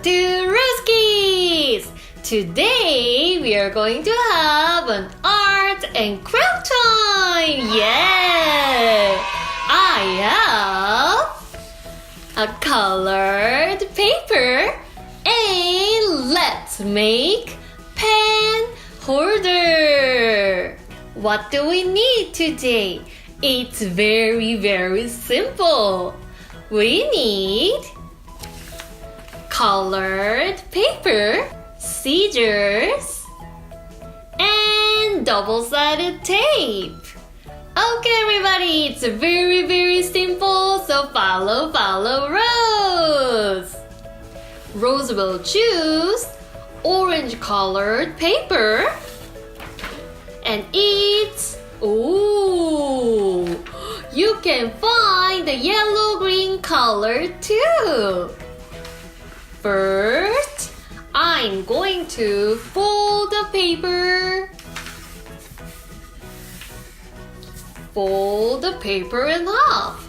to Rosekids! Today we are going to have an art and craft time! Yeah! I have a colored paper and let's make pen holder! What do we need today? It's very simple. We need colored paper, scissors, and double-sided tape. Okay, everybody, it's very simple, so follow Rose. Rose will choose orange-colored paper, and it's you can find the yellow-green color too. First, I'm going to fold the paper. Fold the paper in half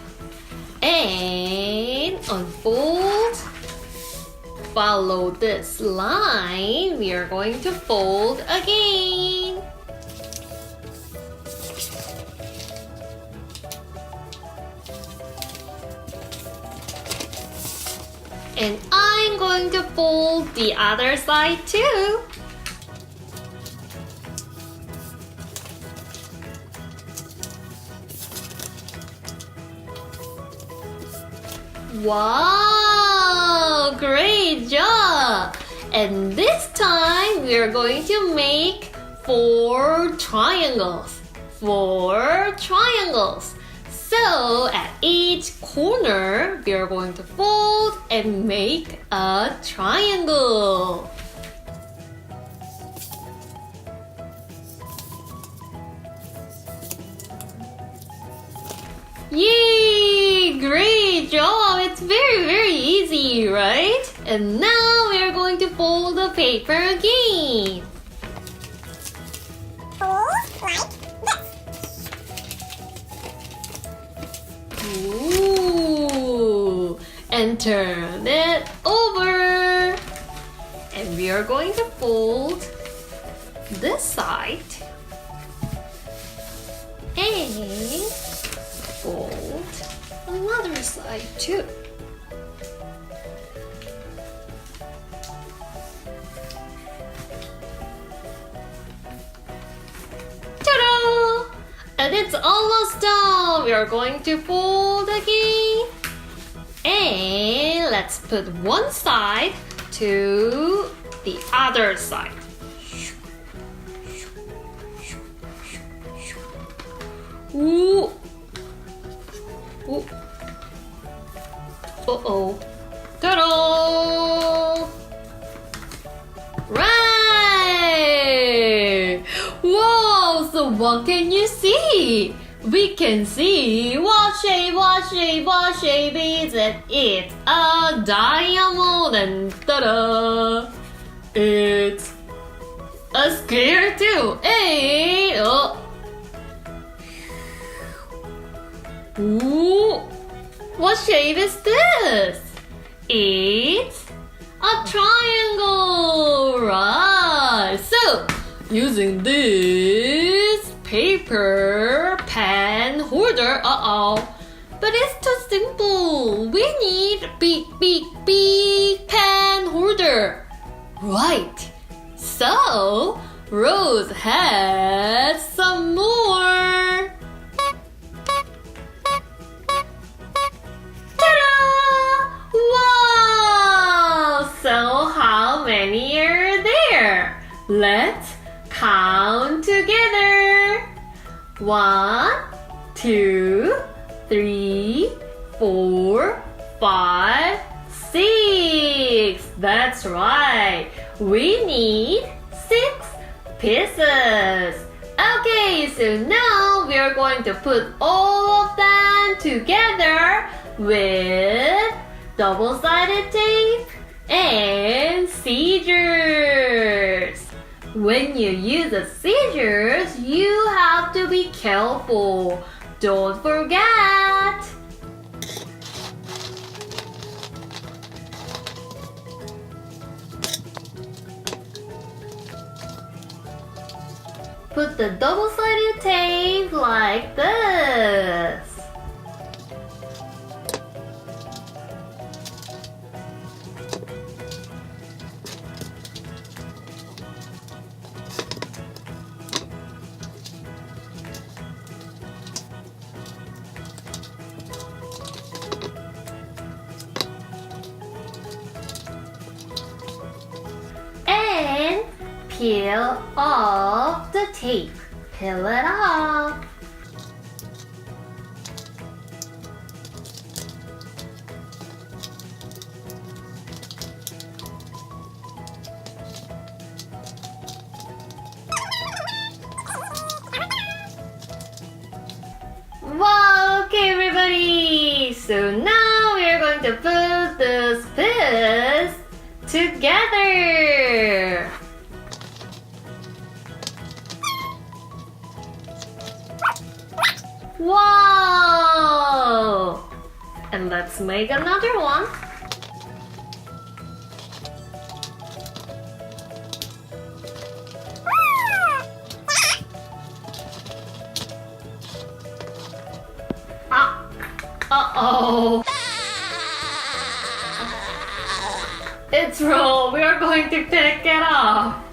and unfold. Follow this line. We are going to fold again. And I'm going to fold the other side too. Wow, great job! And this time we are going to make 4 triangles. 4 triangles. So at each corner, we are going to fold and make a triangle. Yay! Great job! It's very easy, right? And now we are going to fold the paper again. Ooh, and turn it over. And we are going to fold this side and fold another side too. Ta-da! And it's almost done. We are going to fold again. And let's put one side to the other side. Ooh. Ooh. Uh-oh. Ta-da! Right! Wow! So what can you see? We can see what shape is it? It's a diamond and ta-da! It's a square too. Hey! Oh. Ooh! What shape is this? It's a triangle! Right! So, using this paper pen holder, but it's too simple. We need big pen holder. Right. So, Rose has some more. Ta-da! Wow! So how many are there? Let's count together. 1, 2, 3, 4, 5, 6. That's right. We need 6 pieces. Okay, so now we are going to put all of them together with double-sided tape and scissors. When you use the scissors, you have to be careful. Don't forget. put the double-sided tape like this. And peel off the tape. Peel it off. Wow, okay everybody. So now we are going to put this piece together. Wow! And let's make another one. Uh-oh. It's wrong. We are going to take it off.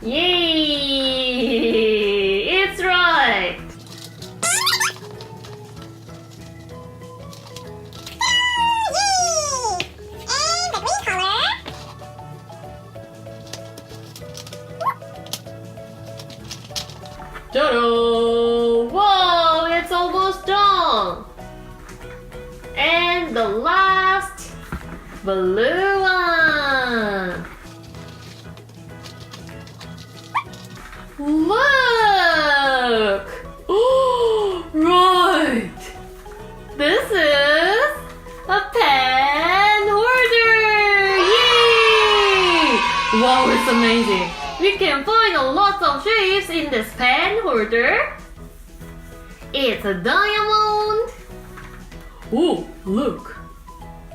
Yay! It's right! Ta-da! Whoa! It's almost done! And the last blue one! Look! Oh, right! This is a pen holder! Yay! Wow, it's amazing! We can find a lot of shapes in this pen holder. It's a diamond. Oh, look!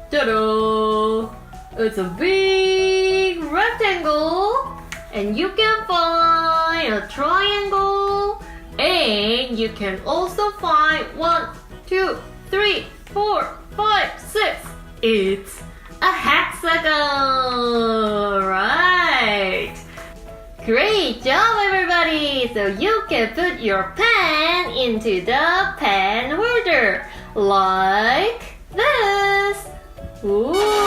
Ta-da! It's a big rectangle. And you can find a triangle, and you can also find 1, 2, 3, 4, 5, 6. It's a hexagon, right? Great job, everybody! So you can put your pen into the pen holder like this. Ooh.